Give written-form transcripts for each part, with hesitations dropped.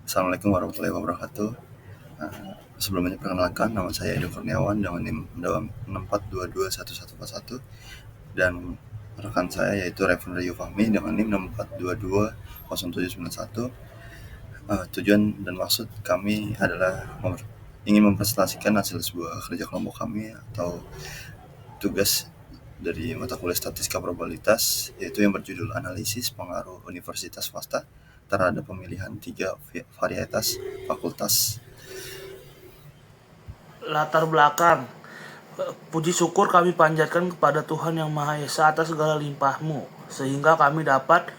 Assalamualaikum warahmatullahi wabarakatuh. Sebelumnya perkenalkan, nama saya Edo Kurniawan dengan NIM 64221141 dan rekan saya yaitu Revan Rayu Fahmi dengan NIM 64220791. Tujuan dan maksud kami adalah ingin mempresentasikan hasil sebuah kerja kelompok kami atau tugas dari mata kuliah statistika probabilitas, yaitu yang berjudul analisis pengaruh universitas swasta terhadap pemilihan 3 varietas fakultas. Latar belakang. Puji syukur kami panjatkan kepada Tuhan Yang Maha Esa atas segala limpah-Mu, sehingga kami dapat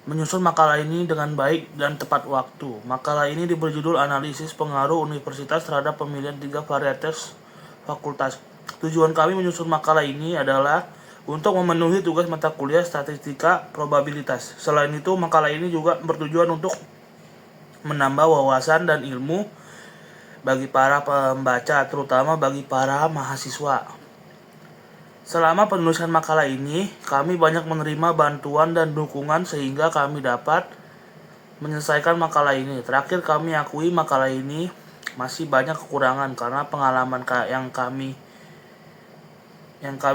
menyusun makalah ini dengan baik dan tepat waktu. Makalah ini diberi judul Analisis Pengaruh Universitas terhadap Pemilihan 3 Varietas Fakultas. Tujuan kami menyusun makalah ini adalah untuk memenuhi tugas mata kuliah statistika probabilitas. Selain itu, makalah ini juga bertujuan untuk menambah wawasan dan ilmu bagi para pembaca, terutama bagi para mahasiswa. Selama penulisan makalah ini, kami banyak menerima bantuan dan dukungan sehingga kami dapat menyelesaikan makalah ini. Terakhir, kami akui makalah ini masih banyak kekurangan karena pengalaman yang kami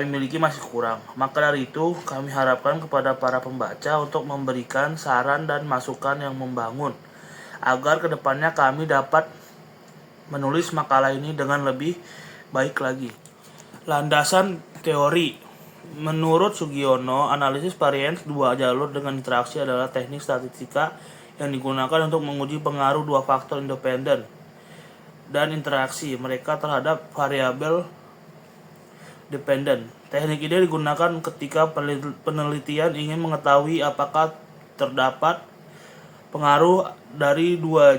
miliki masih kurang. Maka dari itu, kami harapkan kepada para pembaca untuk memberikan saran dan masukan yang membangun, agar kedepannya kami dapat menulis makalah ini dengan lebih baik lagi. Landasan teori. Menurut Sugiono, analisis varians 2 jalur dengan interaksi adalah teknik statistika yang digunakan untuk menguji pengaruh 2 faktor independen dan interaksi mereka terhadap variabel dependen. Teknik ini digunakan ketika penelitian ingin mengetahui apakah terdapat pengaruh dari dua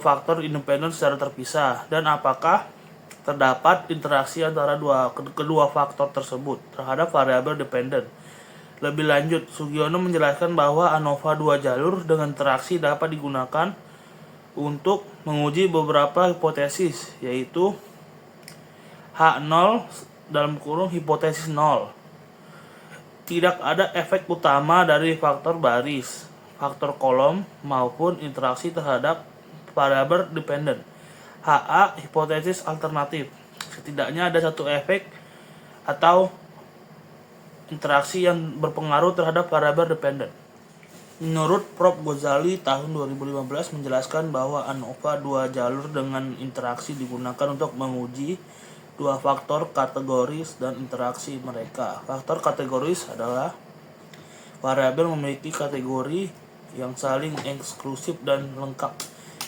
faktor independen secara terpisah dan apakah terdapat interaksi antara kedua faktor tersebut terhadap variabel dependen. Lebih lanjut, Sugiono menjelaskan bahwa ANOVA 2 jalur dengan interaksi dapat digunakan untuk menguji beberapa hipotesis, yaitu H0 hipotesis 0. Tidak ada efek utama dari faktor baris, faktor kolom maupun interaksi terhadap variabel dependen. HA hipotesis alternatif. Setidaknya ada satu efek atau interaksi yang berpengaruh terhadap variabel dependen. Menurut Prof. Ghazali tahun 2015 menjelaskan bahwa ANOVA 2 jalur dengan interaksi digunakan untuk menguji 2 faktor kategoris dan interaksi mereka. Faktor kategoris adalah variabel memiliki kategori yang saling eksklusif dan lengkap.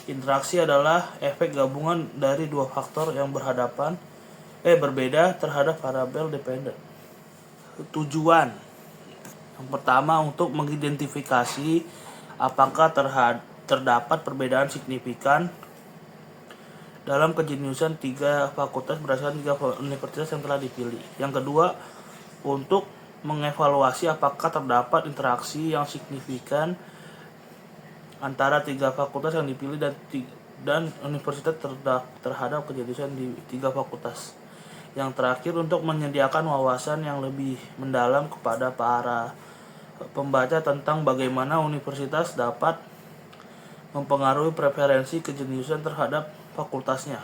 Interaksi adalah efek gabungan dari 2 faktor yang berbeda terhadap variabel dependen. Tujuan yang pertama, untuk mengidentifikasi apakah terdapat perbedaan signifikan dalam kejeniusan 3 fakultas berdasarkan 3 universitas yang telah dipilih. Yang kedua, untuk mengevaluasi apakah terdapat interaksi yang signifikan antara 3 fakultas yang dipilih dan universitas terhadap kejeniusan di 3 fakultas. Yang terakhir, untuk menyediakan wawasan yang lebih mendalam kepada para pembaca tentang bagaimana universitas dapat mempengaruhi preferensi kejeniusan terhadap fakultasnya,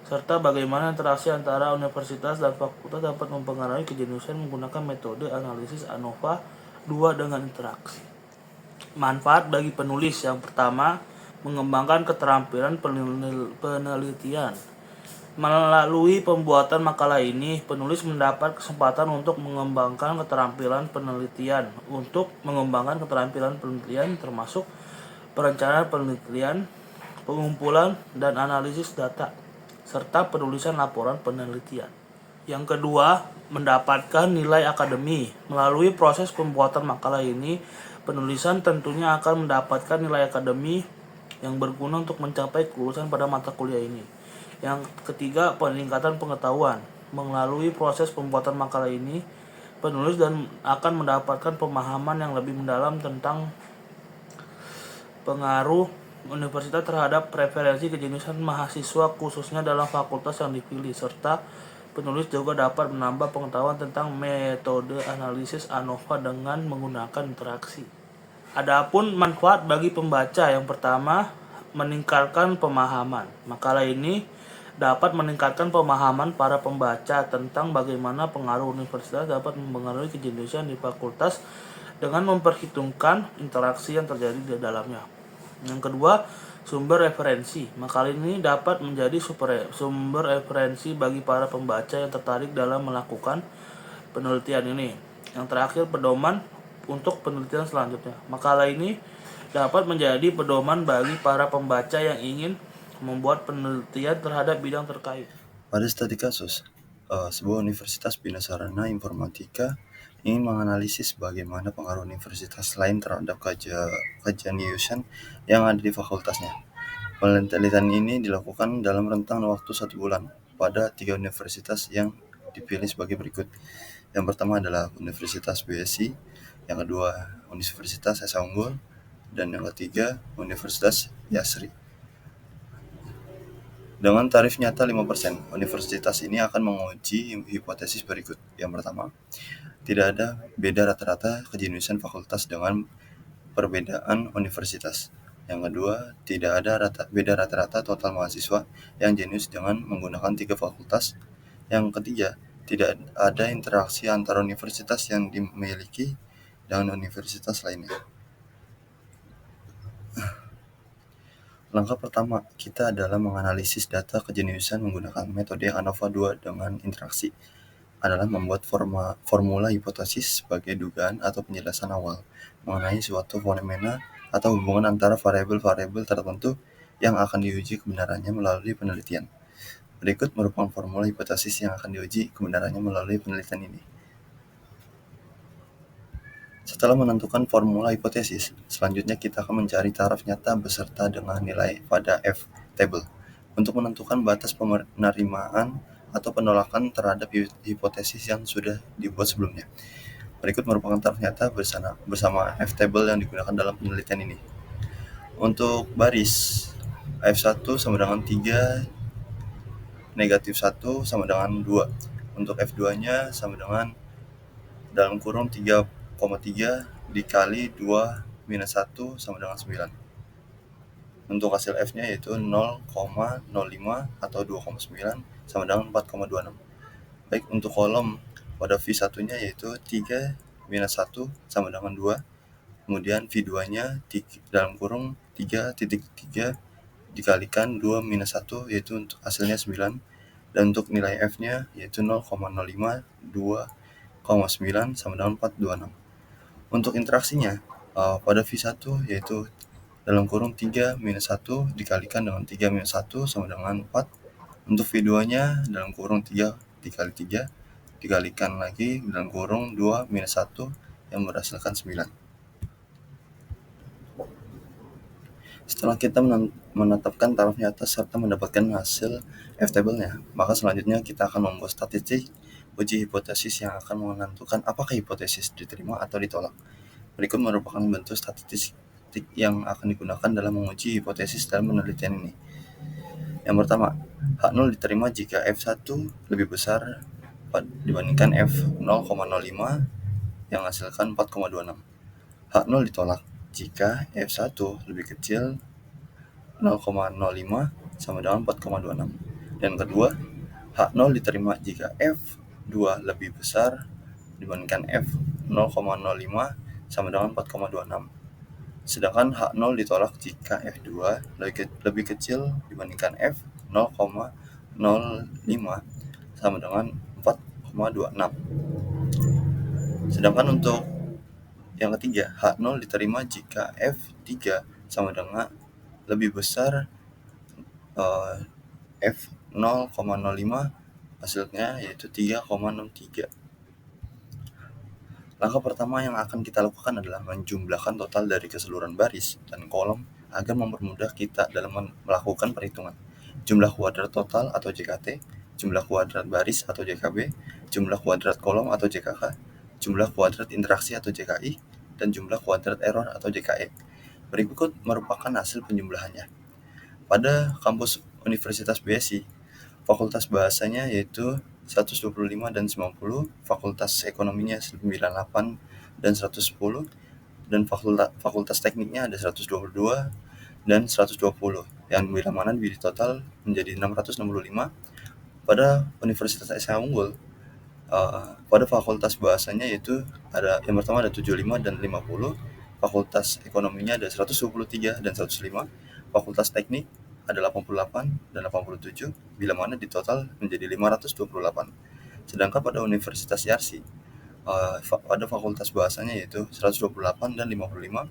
serta bagaimana interaksi antara universitas dan fakultas dapat mempengaruhi kejeniusan menggunakan metode analisis ANOVA 2 dengan interaksi. Manfaat bagi penulis. Yang pertama, mengembangkan keterampilan penelitian. Melalui pembuatan makalah ini, penulis mendapat kesempatan untuk mengembangkan keterampilan penelitian. Untuk mengembangkan keterampilan penelitian termasuk perencanaan penelitian, pengumpulan dan analisis data, serta penulisan laporan penelitian. Yang kedua, mendapatkan nilai akademi. Melalui proses pembuatan makalah ini, penulisan tentunya akan mendapatkan nilai akademi yang berguna untuk mencapai kelulusan pada mata kuliah ini. Yang ketiga, peningkatan pengetahuan. Melalui proses pembuatan makalah ini, penulis akan mendapatkan pemahaman yang lebih mendalam tentang pengaruh universitas terhadap preferensi kejeniusan mahasiswa khususnya dalam fakultas yang dipilih, serta penulis juga dapat menambah pengetahuan tentang metode analisis ANOVA dengan menggunakan interaksi. Adapun manfaat bagi pembaca, yang pertama, meningkatkan pemahaman. Makalah ini dapat meningkatkan pemahaman para pembaca tentang bagaimana pengaruh universitas dapat mempengaruhi kejeniusan di fakultas dengan memperhitungkan interaksi yang terjadi di dalamnya. Yang kedua, sumber referensi. Makalah ini dapat menjadi sumber referensi bagi para pembaca yang tertarik dalam melakukan penelitian ini. Yang terakhir, pedoman untuk penelitian selanjutnya. Makalah ini dapat menjadi pedoman bagi para pembaca yang ingin membuat penelitian terhadap bidang terkait. Pada studi kasus, sebuah universitas bina sarana informatika ingin menganalisis bagaimana pengaruh universitas lain terhadap kejeniusan yang ada di fakultasnya. Penelitian ini dilakukan dalam rentang waktu 1 bulan pada 3 universitas yang dipilih sebagai berikut. Yang pertama adalah Universitas BSI, yang kedua Universitas Esa Unggul, dan yang ketiga Universitas Yasri. Dengan tarif nyata 5%, universitas ini akan menguji hipotesis berikut. Yang pertama, tidak ada beda rata-rata kejeniusan fakultas dengan perbedaan universitas. Yang kedua, tidak ada beda rata-rata total mahasiswa yang jenius dengan menggunakan 3 fakultas. Yang ketiga, tidak ada interaksi antara universitas yang dimiliki dengan universitas lainnya. Langkah pertama kita adalah menganalisis data kejeniusan menggunakan metode ANOVA 2 dengan interaksi. Adalah membuat formula hipotesis sebagai dugaan atau penjelasan awal mengenai suatu fenomena atau hubungan antara variabel-variabel tertentu yang akan diuji kebenarannya melalui penelitian. Berikut merupakan formula hipotesis yang akan diuji kebenarannya melalui penelitian ini. Setelah menentukan formula hipotesis, selanjutnya kita akan mencari taraf nyata beserta dengan nilai pada F-table untuk menentukan batas penerimaan atau penolakan terhadap hipotesis yang sudah dibuat sebelumnya. Berikut merupakan taraf nyata bersama F-table yang digunakan dalam penelitian ini. Untuk baris, F1 sama dengan 3, negatif 1 sama dengan 2. Untuk F2-nya sama dengan dalam kurung 3,3 dikali 2 minus 1 sama dengan 9. Untuk hasil F-nya yaitu 0,05 atau 2,9 sama dengan 4,26. Baik, untuk kolom pada V1-nya yaitu 3 minus 1 sama dengan 2. Kemudian V2-nya dalam kurung 3,3 dikalikan 2 minus 1 yaitu untuk hasilnya 9. Dan untuk nilai F-nya yaitu 0,05, 2,9 sama dengan 426. Untuk interaksinya pada V1 yaitu dalam kurung 3 minus 1 dikalikan dengan 3 minus 1 sama dengan 4. Untuk V2-nya dalam kurung 3 dikali 3 dikalikan lagi dalam kurung 2 minus 1 yang menghasilkan 9. Setelah kita menetapkan taraf nyata serta mendapatkan hasil F-table-nya, maka selanjutnya kita akan membuat statistik uji hipotesis yang akan menentukan apakah hipotesis diterima atau ditolak. Berikut merupakan bentuk statistik yang akan digunakan dalam menguji hipotesis dalam penelitian ini. Yang pertama, H0 diterima jika F1 lebih besar dibandingkan F0,05 yang menghasilkan 4,26. H0 ditolak jika F1 lebih kecil 0,05 sama dengan 4,26. Dan kedua, H0 diterima jika F2 lebih besar dibandingkan F0,05 sama dengan 4,26. Sedangkan H0 ditolak jika F2 lebih kecil dibandingkan F0,05 sama dengan 4,26. Sedangkan untuk yang ketiga, H0 diterima jika F3 sama dengan lebih besar F0,05, hasilnya yaitu 3,63. Langkah pertama yang akan kita lakukan adalah menjumlahkan total dari keseluruhan baris dan kolom agar mempermudah kita dalam melakukan perhitungan. Jumlah kuadrat total atau JKT, jumlah kuadrat baris atau JKB, jumlah kuadrat kolom atau JKK, jumlah kuadrat interaksi atau JKI, dan jumlah kuadrat error atau JKE. Berikut merupakan hasil penjumlahannya. Pada kampus Universitas BSI, fakultas bahasanya yaitu 125 dan 90, fakultas ekonominya 98 dan 110, dan fakultas tekniknya ada 122 dan 120, yang bila mana di total menjadi 665. Pada Universitas Aisyah Unggul, pada fakultas bahasanya itu ada yang pertama ada 75 dan 50, fakultas ekonominya ada 123 dan 105, fakultas teknik ada 88 dan 87, bila mana di total menjadi 528. Sedangkan pada Universitas Yarsi, pada fakultas bahasanya yaitu 128 dan 55,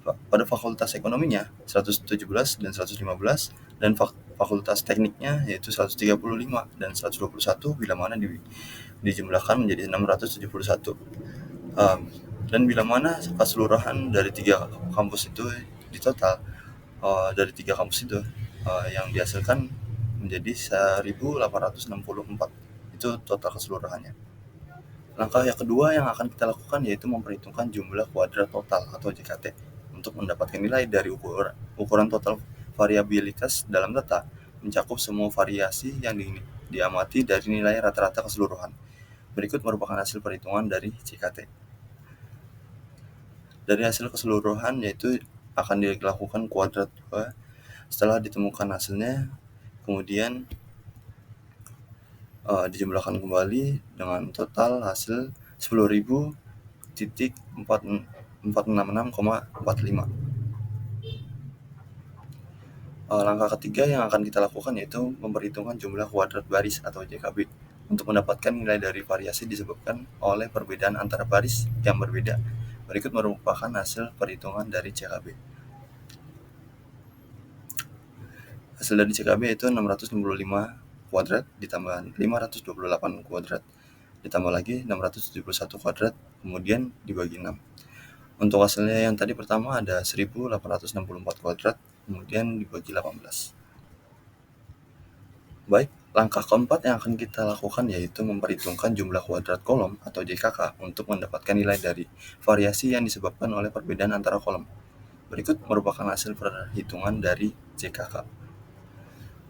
pada fakultas ekonominya 117 dan 115, dan fakultas tekniknya yaitu 135 dan 121, bila mana dijumlahkan menjadi 671. Dan bila mana keseluruhan dari tiga kampus itu di total, dari tiga kampus itu yang dihasilkan menjadi 1864. Itu total keseluruhannya. Langkah yang kedua yang akan kita lakukan yaitu memperhitungkan jumlah kuadrat total atau JKT untuk mendapatkan nilai dari ukuran total variabilitas dalam data, mencakup semua variasi yang diamati dari nilai rata-rata keseluruhan. Berikut merupakan hasil perhitungan dari JKT. Dari hasil keseluruhan yaitu akan dilakukan kuadrat 2. Setelah ditemukan hasilnya, kemudian dijumlahkan kembali dengan total hasil 10.466,45. Langkah ketiga yang akan kita lakukan yaitu memperhitungkan jumlah kuadrat baris atau JKB untuk mendapatkan nilai dari variasi disebabkan oleh perbedaan antara baris yang berbeda. Berikut merupakan hasil perhitungan dari JKB. Hasil dari JKB yaitu 665 kuadrat ditambah 528 kuadrat ditambah lagi 671 kuadrat, kemudian dibagi 6. Untuk hasilnya yang tadi pertama ada 1864 kuadrat, kemudian dibagi 18. Baik, langkah keempat yang akan kita lakukan yaitu memperhitungkan jumlah kuadrat kolom atau JKK untuk mendapatkan nilai dari variasi yang disebabkan oleh perbedaan antara kolom. Berikut merupakan hasil perhitungan dari JKK.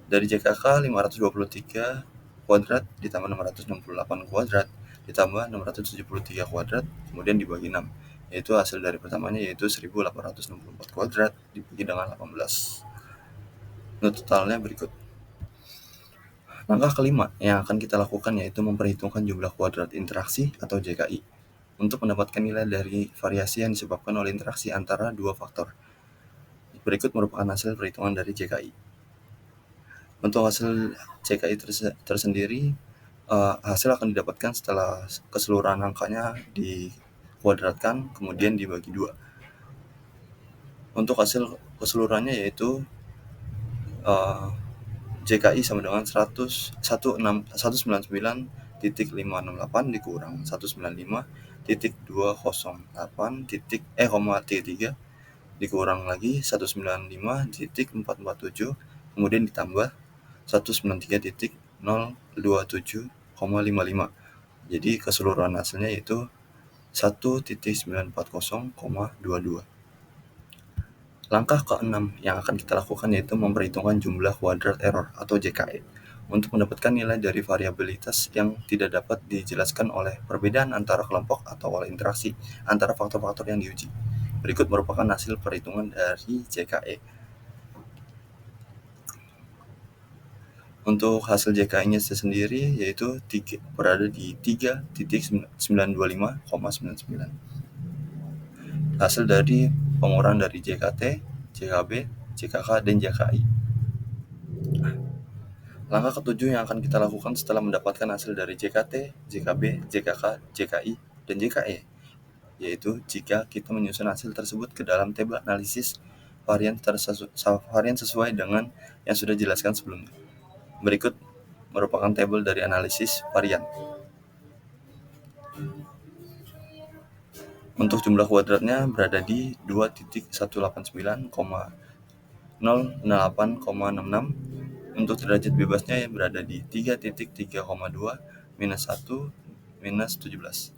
Dari JKK 523 kuadrat ditambah 668 kuadrat ditambah 673 kuadrat, kemudian dibagi 6. Yaitu hasil dari pertamanya yaitu 1864 kuadrat dibagi dengan 18. Untuk totalnya berikut. Langkah kelima yang akan kita lakukan yaitu memperhitungkan jumlah kuadrat interaksi atau JKI untuk mendapatkan nilai dari variasi yang disebabkan oleh interaksi antara dua faktor. Berikut merupakan hasil perhitungan dari JKI. Untuk hasil JKI tersendiri, hasil akan didapatkan setelah keseluruhan angkanya dikuadratkan kemudian dibagi 2. Untuk hasil keseluruhannya yaitu JKI sama dengan 199.568 dikurang 195.208,33 dikurang lagi 195.447, kemudian ditambah 193.027,55. Jadi keseluruhan hasilnya yaitu 1.940,22. Langkah ke-6 yang akan kita lakukan yaitu memperhitungkan jumlah kuadrat error atau JKE untuk mendapatkan nilai dari variabilitas yang tidak dapat dijelaskan oleh perbedaan antara kelompok atau oleh interaksi antara faktor-faktor yang diuji. Berikut merupakan hasil perhitungan dari JKE. Untuk hasil JKI-nya sendiri yaitu berada di 3.925,99. Hasil dari pengurangan dari JKT, JKB, JKK, dan JKI. Langkah ketujuh yang akan kita lakukan setelah mendapatkan hasil dari JKT, JKB, JKK, JKI, dan JKE yaitu jika kita menyusun hasil tersebut ke dalam tabel analisis varian sesuai dengan yang sudah dijelaskan sebelumnya. Berikut merupakan tabel dari analisis varian. Untuk jumlah kuadratnya berada di 2.189,008,66. Untuk derajat bebasnya berada di 3.3,2 minus 1 minus 17.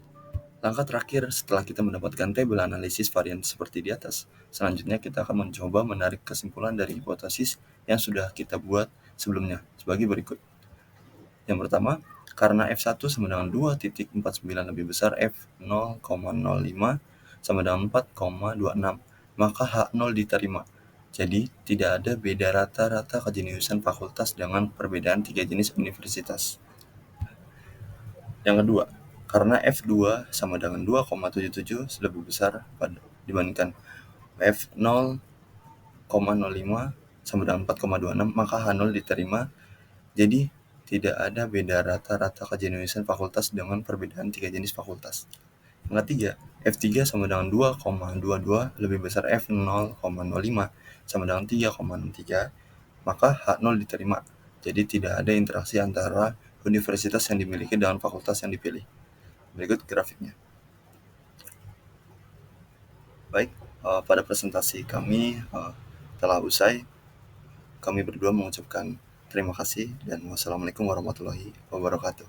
Langkah terakhir setelah kita mendapatkan tabel analisis varian seperti di atas, selanjutnya kita akan mencoba menarik kesimpulan dari hipotesis yang sudah kita buat sebelumnya sebagai berikut. Yang pertama, karena F1 sama dengan 2.49 lebih besar F0,05 sama dengan 4,26, maka H0 diterima. Jadi, tidak ada beda rata-rata kejeniusan fakultas dengan perbedaan 3 jenis universitas. Yang kedua, karena F2 sama dengan 2,77 lebih besar dibandingkan F0,05 sama dengan 4,26, maka H0 diterima. Jadi, tidak ada beda rata-rata kejeniusan fakultas dengan perbedaan 3 jenis fakultas. Yang ketiga, F3 sama dengan 2,22 lebih besar F0,05 sama dengan 3,63, maka H0 diterima. Jadi tidak ada interaksi antara universitas yang dimiliki dengan fakultas yang dipilih. Berikut grafiknya. Baik, pada presentasi kami telah usai. Kami berdua mengucapkan terima kasih dan wassalamualaikum warahmatullahi wabarakatuh.